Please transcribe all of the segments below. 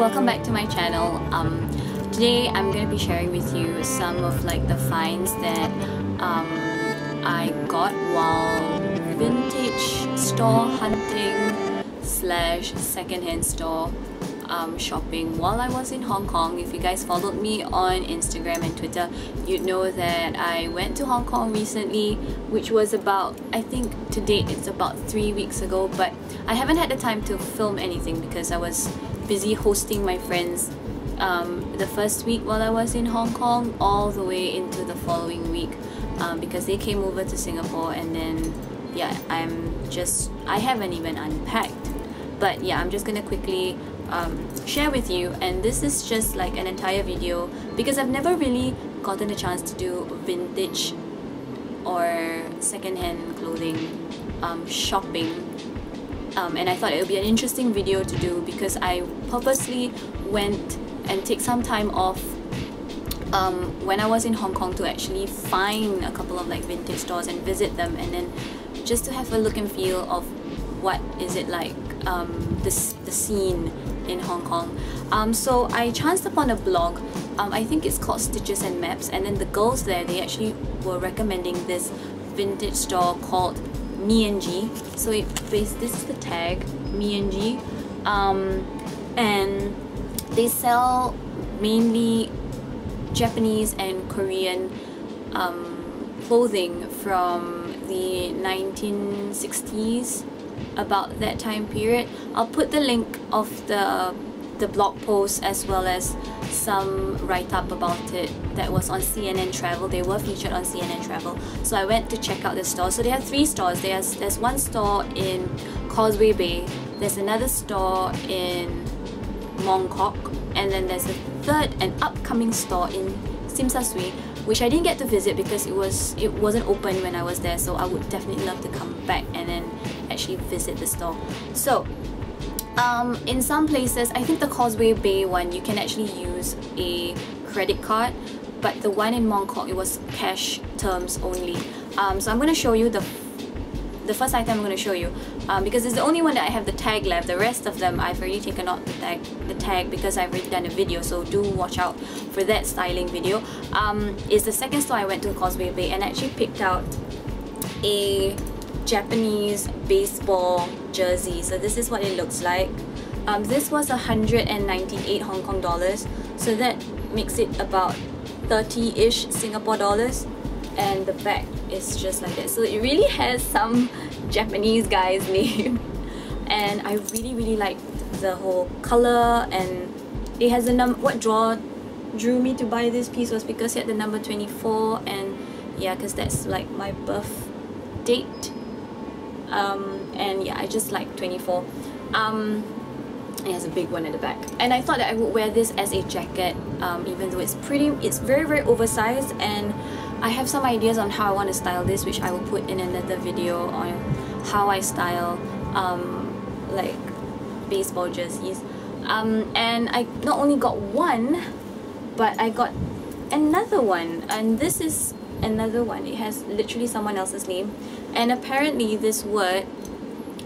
welcome back to my channel. Today I'm going to be sharing with you some of like the finds that I got while vintage store hunting slash secondhand store shopping while I was in Hong Kong. If you guys followed me on Instagram and Twitter, you'd know that I went to Hong Kong recently, which was about, I think to date it's about 3 weeks ago, but I haven't had the time to film anything because I was busy hosting my friends the first week while I was in Hong Kong all the way into the following week because they came over to Singapore, and then yeah, I haven't even unpacked. But yeah, I'm just gonna quickly share with you, and this is just like an entire video because I've never really gotten a chance to do vintage or secondhand clothing shopping, and I thought it would be an interesting video to do because I purposely went and take some time off when I was in Hong Kong to actually find a couple of like vintage stores and visit them, and then just to have a look and feel of what is it like, the scene in Hong Kong. So I chanced upon a blog, I think it's called Stitches and Maps, and then the girls there, they actually were recommending this vintage store called Me and G. So this is the tag, Me and G, and they sell mainly Japanese and Korean clothing from the 1960s, about that time period. I'll put the link of the blog post as well as some write-up about it that was on CNN Travel. They were featured on CNN Travel, so I went to check out the store. So they have 3 stores. There's one store in Causeway Bay, there's another store in Mongkok, and then there's a third and upcoming store in Tsim Sha Tsui, which I didn't get to visit because it wasn't open when I was there. So I would definitely love to come back and then actually visit the store. So in some places, I think the Causeway Bay one, you can actually use a credit card, but the one in Mongkok, it was cash terms only. So I'm going to show you the first item I'm going to show you, because it's the only one that I have the tag left. The rest of them I've already taken out the tag because I've already done a video, so do watch out for that styling video. It's the second store I went to, Causeway Bay, and I actually picked out a Japanese baseball jersey. So this is what it looks like. This was 198 Hong Kong dollars, so that makes it about 30-ish Singapore dollars, and the back is just like that. So it really has some Japanese guy's name, and I really like the whole color, and it has a what drew me to buy this piece was because it had the number 24, and yeah, because that's like my birth date, and yeah, I just like 24. It has a big one at the back, and I thought that I would wear this as a jacket, even though it's very oversized, and I have some ideas on how I want to style this, which I will put in another video on how I style like baseball jerseys. And I not only got one, but I got another one, and this is another one. It has literally someone else's name, and apparently this word,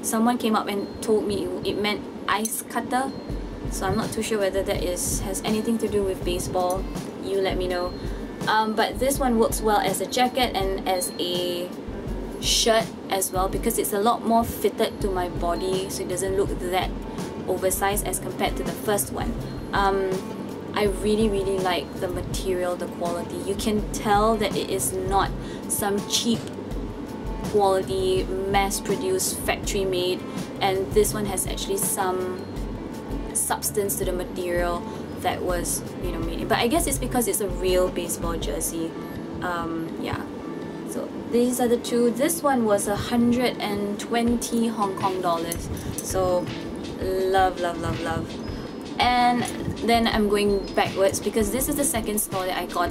someone came up and told me it meant ice cutter, so I'm not too sure whether that has anything to do with baseball. You let me know. But this one works well as a jacket and as a shirt as well, because it's a lot more fitted to my body, so it doesn't look that oversized as compared to the first one. I really like the material, the quality. You can tell that it is not some cheap quality, mass-produced, factory-made, and this one has actually some substance to the material that was, you know, made. But I guess it's because it's a real baseball jersey. Yeah, so these are the two. This one was 120 Hong Kong dollars, so love. And then I'm going backwards because this is the second store that I got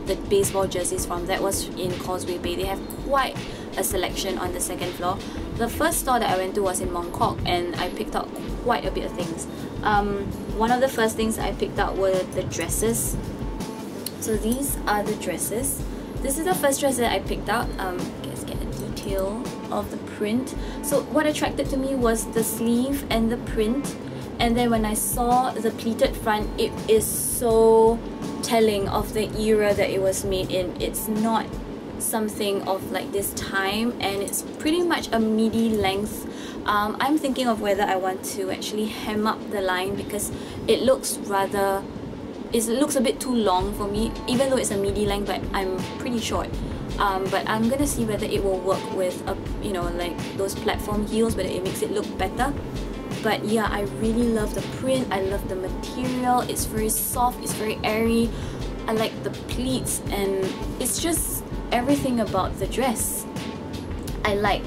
the baseball jerseys from. That was in Causeway Bay. They have quite a selection on the second floor. The first store that I went to was in Mongkok, and I picked up quite a bit of things. One of the first things I picked out were the dresses. So these are the dresses. This is the first dress that I picked out. Let's get a detail of the print. So what attracted to me was the sleeve and the print, And then when I saw the pleated front, it is so telling of the era that it was made in. It's not something of like this time, and it's pretty much a midi length. I'm thinking of whether I want to actually hem up the line, because it looks a bit too long for me, even though it's a midi length, but I'm pretty short. But I'm gonna see whether it will work with a, you know, like those platform heels, whether it makes it look better. But yeah, I really love the print, I love the material, it's very soft, it's very airy. I like the pleats, and it's just everything about the dress. I like,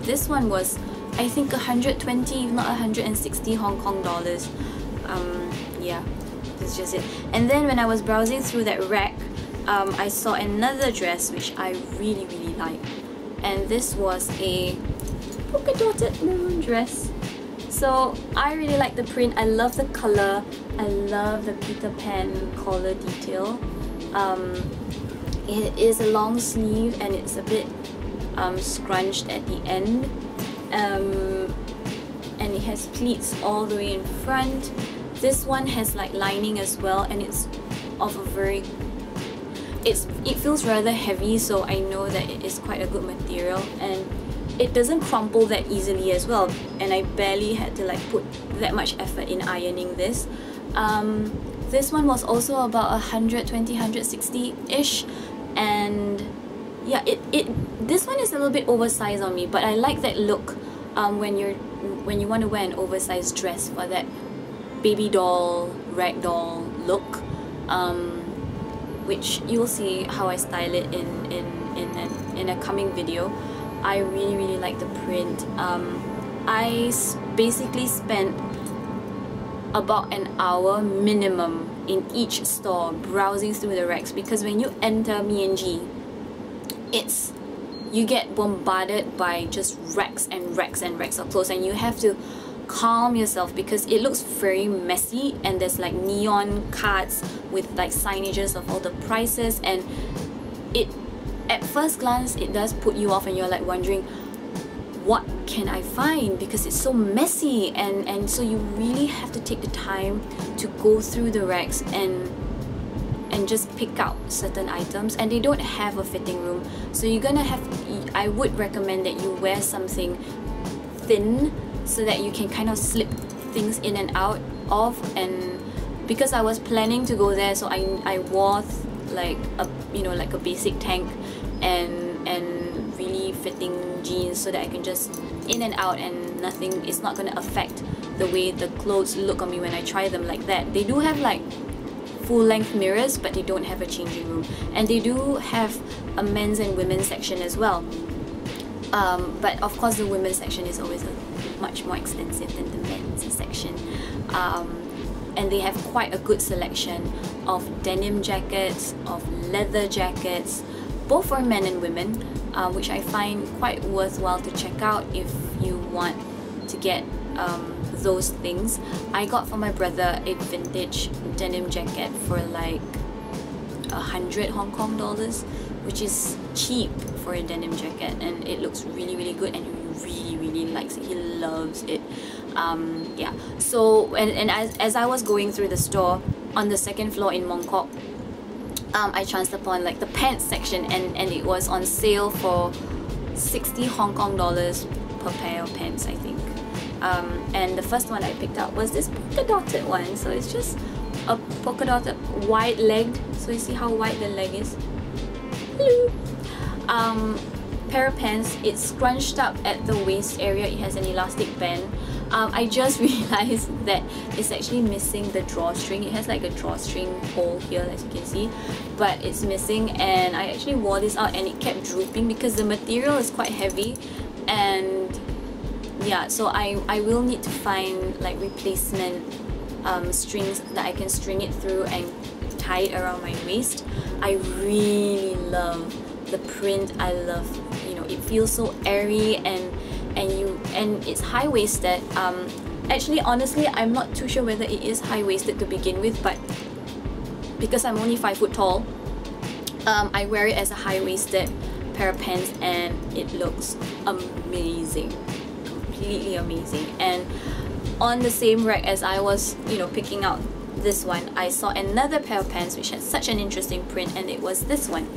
this one was, I think 120, if not 160 Hong Kong dollars. Yeah, that's just it. And then when I was browsing through that rack, I saw another dress which I really like, and this was a polka dotted maroon dress. So I really like the print, I love the color, I love the Peter Pan collar detail. It is a long sleeve and it's a bit scrunched at the end, and it has pleats all the way in front. This one has like lining as well, and it's of a very, it feels rather heavy, so I know that it is quite a good material, and it doesn't crumple that easily as well, and I barely had to like put that much effort in ironing this. This one was also about 120, 160-ish, and yeah, this one is a little bit oversized on me, but I like that look when you want to wear an oversized dress for that baby doll, rag doll look, which you'll see how I style it in a coming video. I really like the print. I basically spent about an hour minimum in each store browsing through the racks, because when you enter M&G, you get bombarded by just racks and racks and racks of clothes, and you have to calm yourself because it looks very messy, and there's like neon cards with like signages of all the prices, and it, at first glance, it does put you off, and you're like wondering, what can I find? Because it's so messy, and so you really have to take the time to go through the racks and just pick out certain items. And they don't have a fitting room, so you're gonna have, I would recommend that you wear something thin so that you can kind of slip things in and out of. And because I was planning to go there, so I wore like a, you know, like a basic tank and really fitting jeans, so that I can just in and out, and nothing, it's not going to affect the way the clothes look on me when I try them like that. They do have like full length mirrors, but they don't have a changing room, and they do have a men's and women's section as well, but of course the women's section is always much more extensive than the men's section. And they have quite a good selection of denim jackets, of leather jackets, both for men and women, which I find quite worthwhile to check out if you want to get those things. I got for my brother a vintage denim jacket for like 100 Hong Kong dollars, which is cheap for a denim jacket, and it looks really good, and he really likes it. He loves it. Yeah, so and as I was going through the store on the second floor in Mongkok, I chanced upon like the pants section, and it was on sale for 60 Hong Kong dollars per pair of pants, I think. And the first one I picked up was this polka dotted one. So it's just a polka dotted wide legged, so you see how wide the leg is. Hello. Pair of pants. It's scrunched up at the waist area. It has an elastic band. I just realized that it's actually missing the drawstring. It has like a drawstring hole here, as you can see, but it's missing, and I actually wore this out and it kept drooping because the material is quite heavy. And yeah, so I will need to find like replacement strings that I can string it through and tie it around my waist. I really love the print. I love, you know, it feels so airy, and it's high-waisted. Actually, honestly, I'm not too sure whether it is high-waisted to begin with, but because I'm only 5 foot tall, I wear it as a high-waisted pair of pants, and it looks amazing, completely amazing. And on the same rack as I was, you know, picking out this one, I saw another pair of pants which had such an interesting print, and it was this one.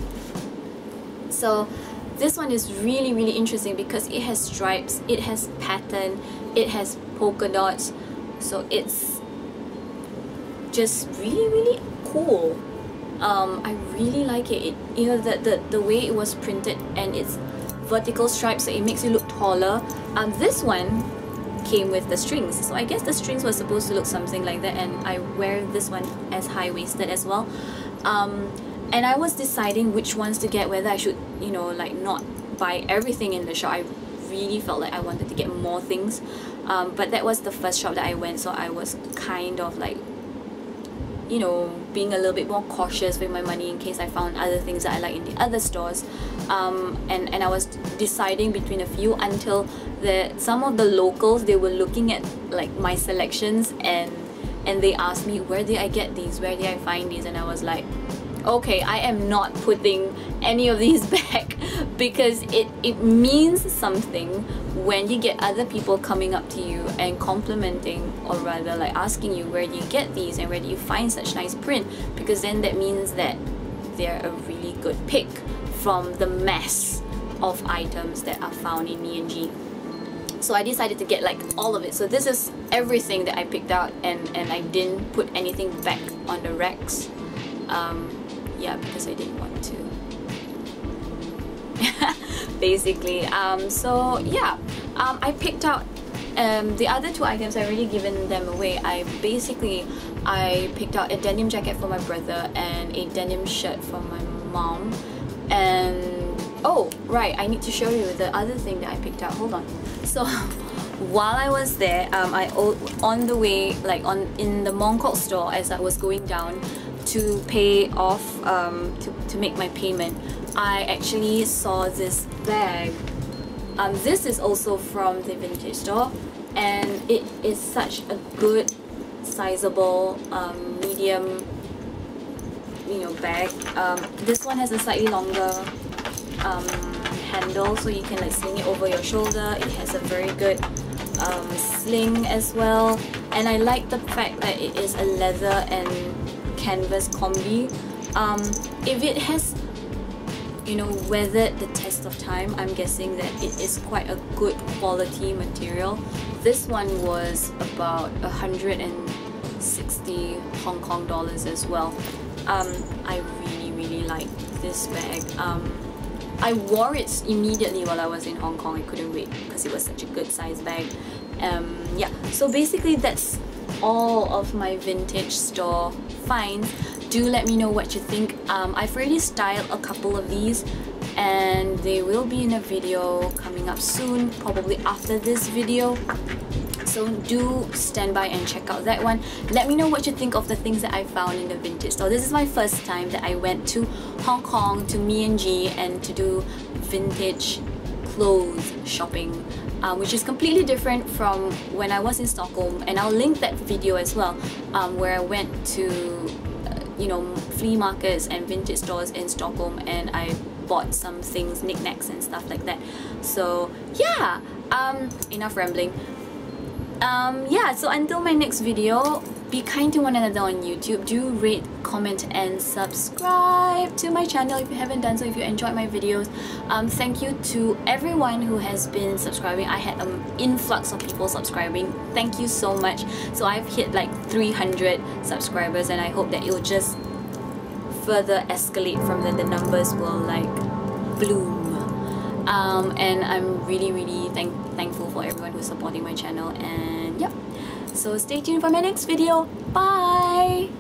So this one is really, really interesting because it has stripes, it has pattern, it has polka dots, so it's just really, really cool. I really like it. You know, the way it was printed, and it's vertical stripes, so it makes you look taller. This one came with the strings, so I guess the strings were supposed to look something like that, and I wear this one as high-waisted as well. And I was deciding which ones to get, whether I should, you know, like not buy everything in the shop. I really felt like I wanted to get more things, but that was the first shop that I went, so I was kind of like, you know, being a little bit more cautious with my money in case I found other things that I like in the other stores. And I was deciding between a few until some of the locals, they were looking at like my selections, and they asked me, where did I get these, where did I find these? And I was like, okay, I am not putting any of these back, because it means something when you get other people coming up to you and complimenting, or rather like asking you, where do you get these and where do you find such nice print, because then that means that they're a really good pick from the mass of items that are found in Me&G. So I decided to get like all of it. So this is everything that I picked out, and I didn't put anything back on the racks. Yeah, because I didn't want to. Basically, so yeah, I picked out the other two items. I already given them away. I picked out a denim jacket for my brother and a denim shirt for my mom. And oh right, I need to show you the other thing that I picked out. Hold on. So while I was there, on the way, like in the Mongkok store, as I was going down to pay off, to make my payment, I actually saw this bag. This is also from the vintage store, and it is such a good, sizable, medium, you know, bag. This one has a slightly longer handle, so you can like sling it over your shoulder. It has a very good sling as well, and I like the fact that it is a leather and canvas combi. If it has, you know, weathered the test of time, I'm guessing that it is quite a good quality material. This one was about 160 Hong Kong dollars as well. I really like this bag. I wore it immediately while I was in Hong Kong. I couldn't wait because it was such a good size bag. Yeah, so basically that's all of my vintage store finds. Do let me know what you think. I've already styled a couple of these, and they will be in a video coming up soon, probably after this video. So do stand by and check out that one. Let me know what you think of the things that I found in the vintage store. This is my first time that I went to Hong Kong, to Me&G, and to do vintage clothes shopping, which is completely different from when I was in Stockholm. And I'll link that video as well, where I went to you know, flea markets and vintage stores in Stockholm, and I bought some things, knickknacks and stuff like that. So yeah, enough rambling. Yeah, so until my next video, be kind to one another on YouTube. Do rate, comment and subscribe to my channel if you haven't done so, if you enjoyed my videos. Thank you to everyone who has been subscribing. I had an influx of people subscribing. Thank you so much. So I've hit like 300 subscribers, and I hope that it will just further escalate from there. The numbers will like bloom. And I'm really thankful for everyone who's supporting my channel. And yeah, so stay tuned for my next video. Bye!